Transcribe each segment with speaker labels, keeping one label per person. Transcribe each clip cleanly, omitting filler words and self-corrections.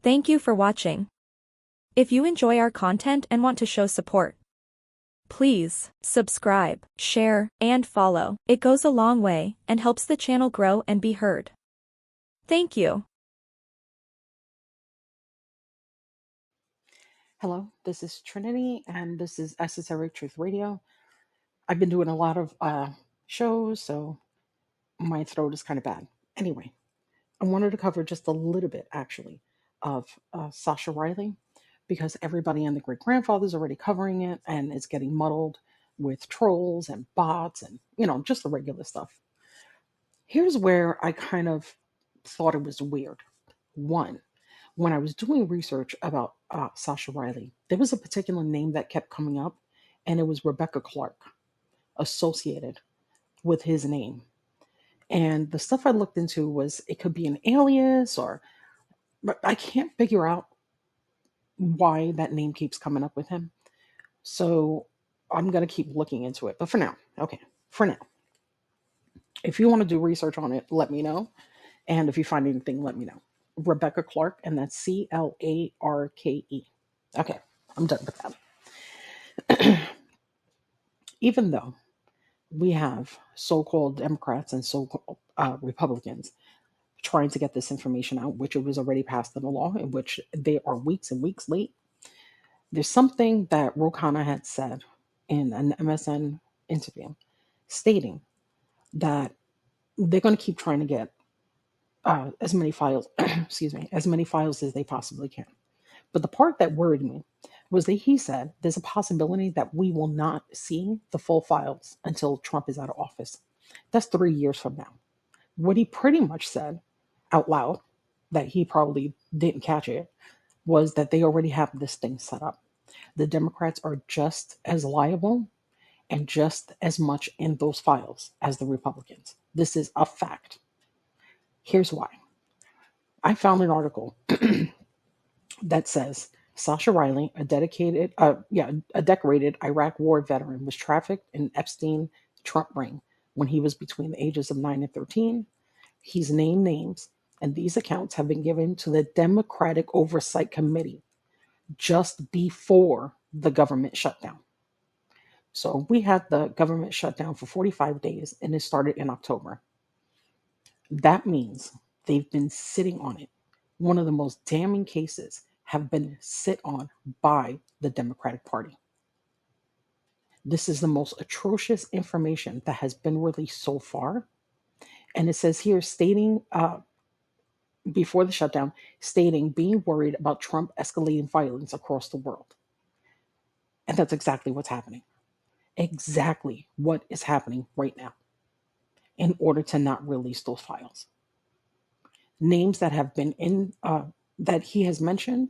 Speaker 1: Thank you for watching. If you enjoy our content and want to show support, please subscribe, share, and follow. It goes a long way and helps the channel grow and be heard. Thank you.
Speaker 2: Hello, this is Trinity, and this is Esoteric-Truth Radio. I've been doing a lot of shows, so my throat is kind of bad. Anyway, I wanted to cover just a little bit, actually, of Sasha Riley, because everybody and the great-grandfather is already covering it, and it's getting muddled with trolls and bots and, just the regular stuff. Here's where I kind of thought it was weird. One, when I was doing research about Sasha Riley, there was a particular name that kept coming up, and it was Rebecca Clark, associated with his name. And the stuff I looked into was it could be an alias, but I can't figure out why that name keeps coming up with him. So I'm going to keep looking into it. But for now, if you want to do research on it, let me know. And if you find anything, let me know. Rebecca Clark, and that's Clarke. Okay, I'm done with that. Even though we have so-called Democrats and so-called Republicans trying to get this information out, which it was already passed in the law, in which they are weeks and weeks late, there's something that Ro Khanna had said in an MSN interview, stating that they're going to keep trying to get as many files, as many files as they possibly can. But the part that worried me was that he said there's a possibility that we will not see the full files until Trump is out of office. That's 3 years from now. What he pretty much said out loud, that he probably didn't catch it, was that they already have this thing set up. The Democrats are just as liable and just as much in those files as the Republicans. This is a fact. Here's why. I found an article that says Sasha Riley, a decorated Iraq War veteran, was trafficked in Epstein Trump ring when he was between the ages of 9 and 13. He's named names, and these accounts have been given to the Democratic Oversight Committee just before the government shutdown. So we had the government shutdown for 45 days, and it started in October. That means they've been sitting on it. One of the most damning cases have been sit on by the Democratic Party. This is the most atrocious information that has been released so far. And it says here, stating before the shutdown, stating being worried about Trump escalating violence across the world. And that's exactly what's happening. Exactly what is happening right now in order to not release those files. Names that have been in, that he has mentioned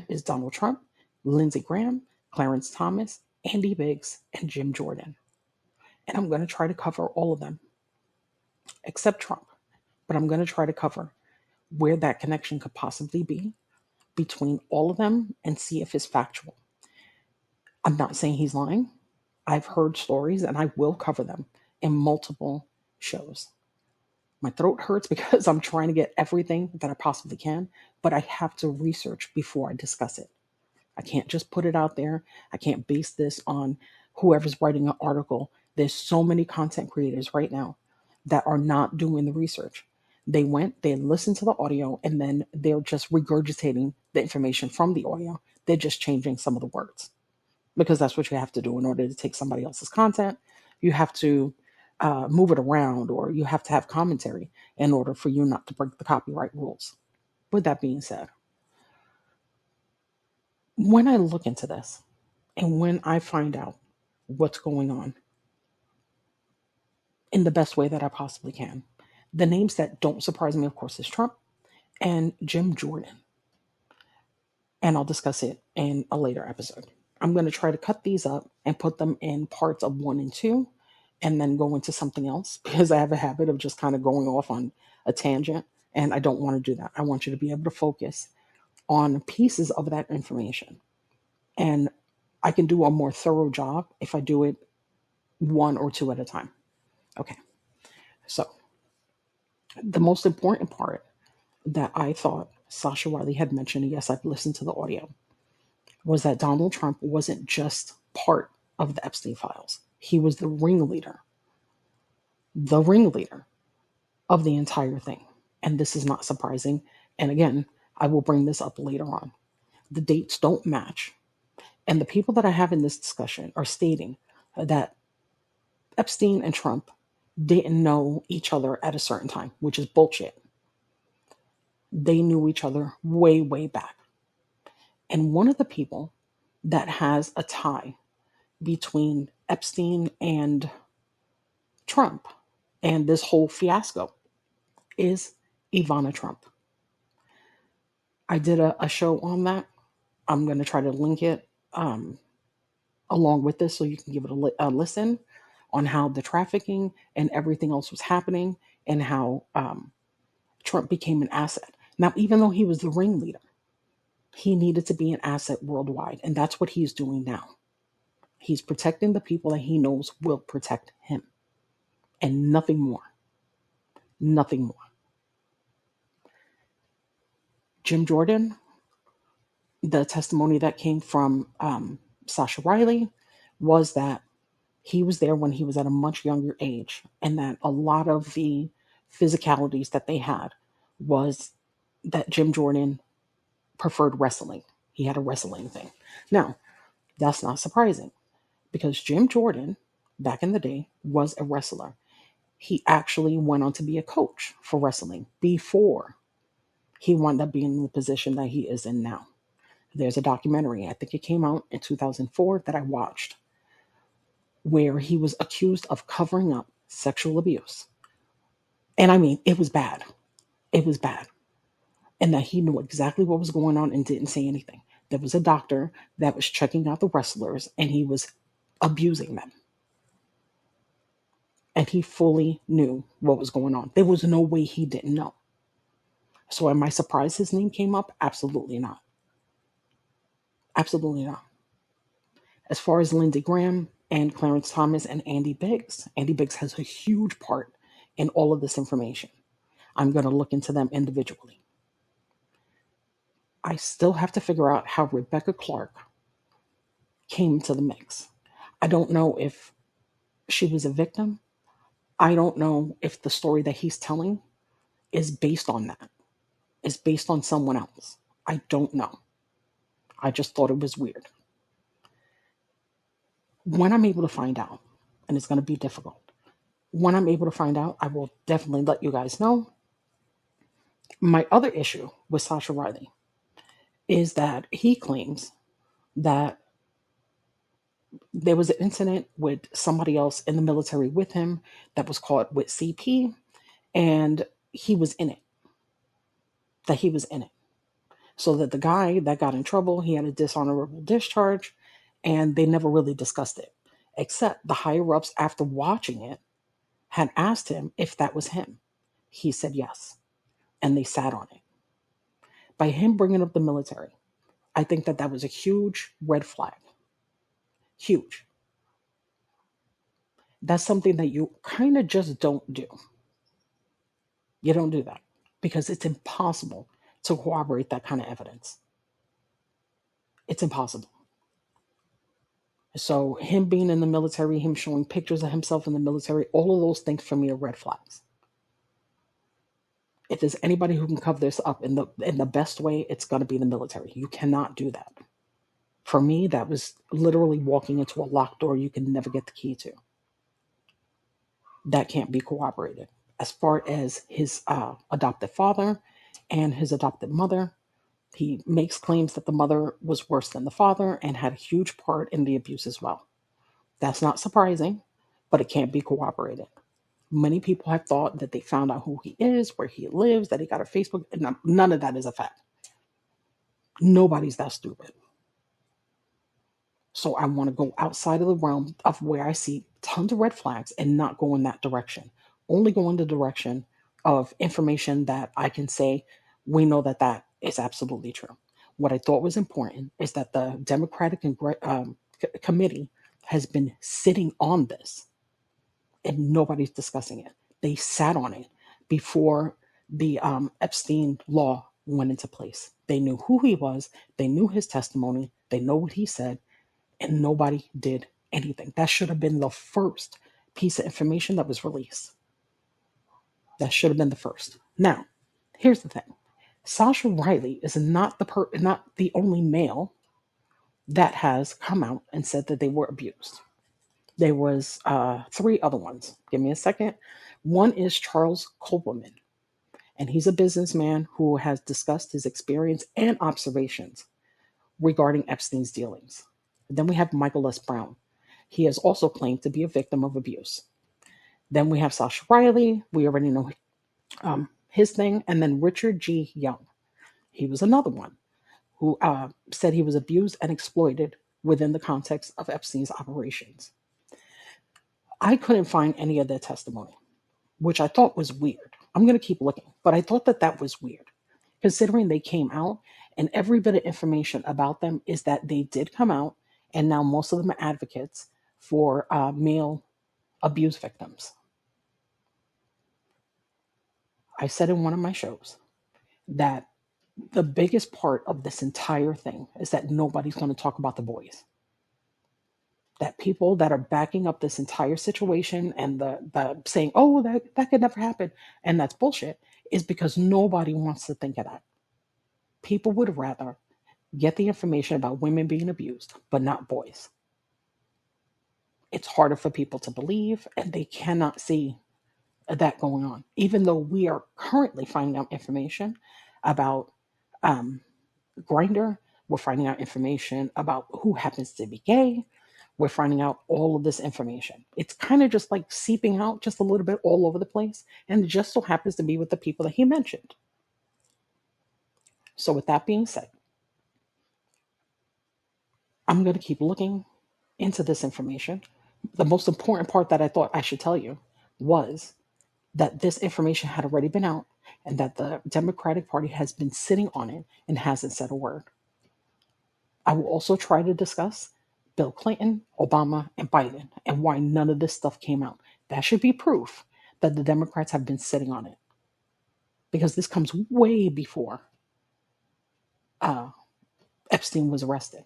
Speaker 2: is Donald Trump, Lindsey Graham, Clarence Thomas, Andy Biggs, and Jim Jordan. And I'm going to try to cover all of them, except Trump. But I'm going to try to cover where that connection could possibly be between all of them and see if it's factual. I'm not saying he's lying. I've heard stories, and I will cover them in multiple shows. My throat hurts because I'm trying to get everything that I possibly can, but I have to research before I discuss it. I can't just put it out there. I can't base this on whoever's writing an article. There's so many content creators right now that are not doing the research. They listened to the audio, and then they're just regurgitating the information from the audio. They're just changing some of the words, because that's what you have to do in order to take somebody else's content. You have to move it around, or you have to have commentary in order for you not to break the copyright rules. With that being said, when I look into this and when I find out what's going on in the best way that I possibly can, the names that don't surprise me, of course, is Trump and Jim Jordan. And I'll discuss it in a later episode. I'm going to try to cut these up and put them in parts of 1 and 2, and then go into something else, because I have a habit of just kind of going off on a tangent, and I don't want to do that. I want you to be able to focus on pieces of that information. And I can do a more thorough job if I do it 1 or 2 at a time. Okay. So the most important part that I thought Sasha Riley had mentioned, and yes, I've listened to the audio, was that Donald Trump wasn't just part of the Epstein files. He was the ringleader of the entire thing. And this is not surprising. And again, I will bring this up later on. The dates don't match. And the people that I have in this discussion are stating that Epstein and Trump didn't know each other at a certain time, which is bullshit. They knew each other way, way back. And one of the people that has a tie between Epstein and Trump and this whole fiasco is Ivana Trump. I did a show on that. I'm going to try to link it along with this so you can give it a listen on how the trafficking and everything else was happening and how Trump became an asset. Now, even though he was the ringleader, he needed to be an asset worldwide. And that's what he's doing now. He's protecting the people that he knows will protect him and nothing more. Nothing more. Jim Jordan, the testimony that came from Sasha Riley was that he was there when he was at a much younger age, and that a lot of the physicalities that they had was that Jim Jordan preferred wrestling. He had a wrestling thing. Now, that's not surprising because Jim Jordan, back in the day, was a wrestler. He actually went on to be a coach for wrestling before he wound up being in the position that he is in now. There's a documentary, I think it came out in 2004, that I watched, where he was accused of covering up sexual abuse. And I mean, it was bad. It was bad. And that he knew exactly what was going on and didn't say anything. There was a doctor that was checking out the wrestlers and he was abusing them. And he fully knew what was going on. There was no way he didn't know. So am I surprised his name came up? Absolutely not. Absolutely not. As far as Lindsey Graham and Clarence Thomas and Andy Biggs has a huge part in all of this information. I'm going to look into them individually. I still have to figure out how Rebecca Clark came to the mix. I don't know if she was a victim. I don't know if the story that he's telling is based on that, is based on someone else. I don't know. I just thought it was weird. When I'm able to find out, and it's going to be difficult, when I'm able to find out, I will definitely let you guys know. My other issue with Sasha Riley is that he claims that there was an incident with somebody else in the military with him that was caught with CP, and he was in it. That he was in it. So that the guy that got in trouble, he had a dishonorable discharge, and they never really discussed it. Except the higher ups, after watching it, had asked him if that was him. He said yes, and they sat on it. By him bringing up the military, I think that that was a huge red flag. Huge. That's something that you kind of just don't do. You don't do that because it's impossible to corroborate that kind of evidence. It's impossible. So him being in the military, him showing pictures of himself in the military, all of those things for me are red flags. If there's anybody who can cover this up in the best way, it's going to be the military. You cannot do that. For me, that was literally walking into a locked door you can never get the key to. That can't be corroborated. As far as his adoptive father and his adopted mother, he makes claims that the mother was worse than the father and had a huge part in the abuse as well. That's not surprising, but it can't be corroborated. Many people have thought that they found out who he is, where he lives, that he got a Facebook. None of that is a fact. Nobody's that stupid. So I want to go outside of the realm of where I see tons of red flags and not go in that direction. Only go in the direction of information that I can say, we know that that is absolutely true. What I thought was important is that the Democratic committee has been sitting on this and nobody's discussing it. They sat on it before the Epstein law went into place. They knew who he was, they knew his testimony, they know what he said, and nobody did anything. That should have been the first piece of information that was released. That should have been the first. Now, here's the thing. Sasha Riley is not the only male that has come out and said that they were abused. There was 3 other ones. Give me a second. One is Charles Koppelman, and he's a businessman who has discussed his experience and observations regarding Epstein's dealings. Then we have Michael S. Brown. He has also claimed to be a victim of abuse. Then we have Sasha Riley. We already know his thing. And then Richard G. Young. He was another one who said he was abused and exploited within the context of Epstein's operations. I couldn't find any of their testimony, which I thought was weird. I'm going to keep looking, but I thought that was weird, considering they came out and every bit of information about them is that they did come out, and now most of them are advocates for male abuse victims. I said in one of my shows that the biggest part of this entire thing is that nobody's going to talk about the boys. That people that are backing up this entire situation and the saying, oh, that could never happen, and that's bullshit, is because nobody wants to think of that. People would rather get the information about women being abused, but not boys. It's harder for people to believe, and they cannot see that going on. Even though we are currently finding out information about Grindr, we're finding out information about who happens to be gay. We're finding out all of this information. It's kind of just like seeping out just a little bit all over the place, and it just so happens to be with the people that he mentioned. So with that being said, I'm going to keep looking into this information. The most important part that I thought I should tell you was that this information had already been out and that the Democratic Party has been sitting on it and hasn't said a word. I will also try to discuss Bill Clinton, Obama, and Biden and why none of this stuff came out. That should be proof that the Democrats have been sitting on it, because this comes way before Epstein was arrested.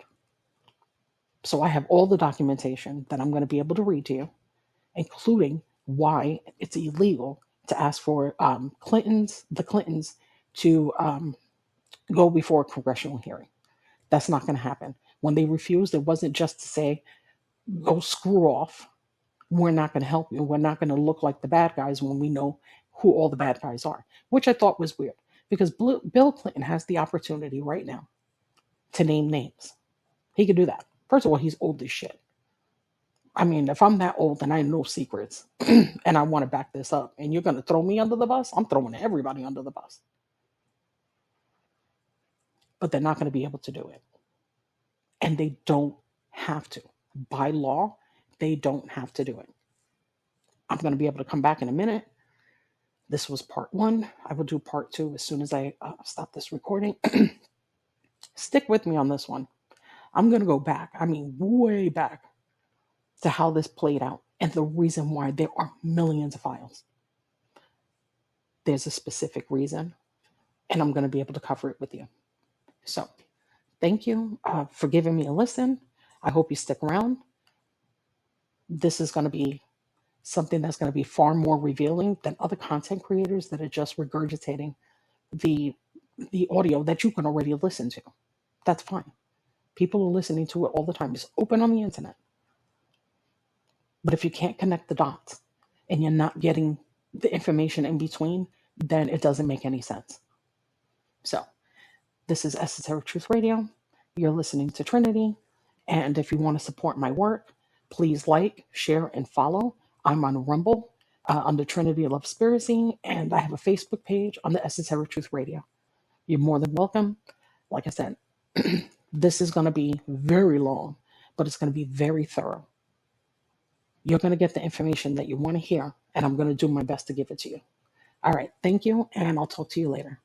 Speaker 2: So I have all the documentation that I'm going to be able to read to you, including why it's illegal to ask for the Clintons to go before a congressional hearing. That's not going to happen. When they refused, it wasn't just to say, go screw off. We're not going to help you. We're not going to look like the bad guys when we know who all the bad guys are, which I thought was weird, because Bill Clinton has the opportunity right now to name names. He could do that. First of all, he's old as shit. I mean, if I'm that old and I know secrets and I want to back this up and you're going to throw me under the bus, I'm throwing everybody under the bus. But they're not going to be able to do it. And they don't have to. By law, they don't have to do it. I'm going to be able to come back in a minute. This was part 1. I will do part 2 as soon as I stop this recording. Stick with me on this one. I'm going to go back, way back, to how this played out and the reason why there are millions of files. There's a specific reason, and I'm going to be able to cover it with you. So, thank you for giving me a listen. I hope you stick around. This is going to be something that's going to be far more revealing than other content creators that are just regurgitating the audio that you can already listen to. That's fine. People are listening to it all the time. It's open on the internet. But if you can't connect the dots and you're not getting the information in between, then it doesn't make any sense. So, this is Esoteric-Truth Radio. You're listening to Trinity. And if you want to support my work, please like, share, and follow. I'm on Rumble under Trinity Love Spiracy, and I have a Facebook page on the Esoteric-Truth Radio. You're more than welcome. Like I said, this is going to be very long, but it's going to be very thorough. You're going to get the information that you want to hear, and I'm going to do my best to give it to you. All right, thank you, and I'll talk to you later.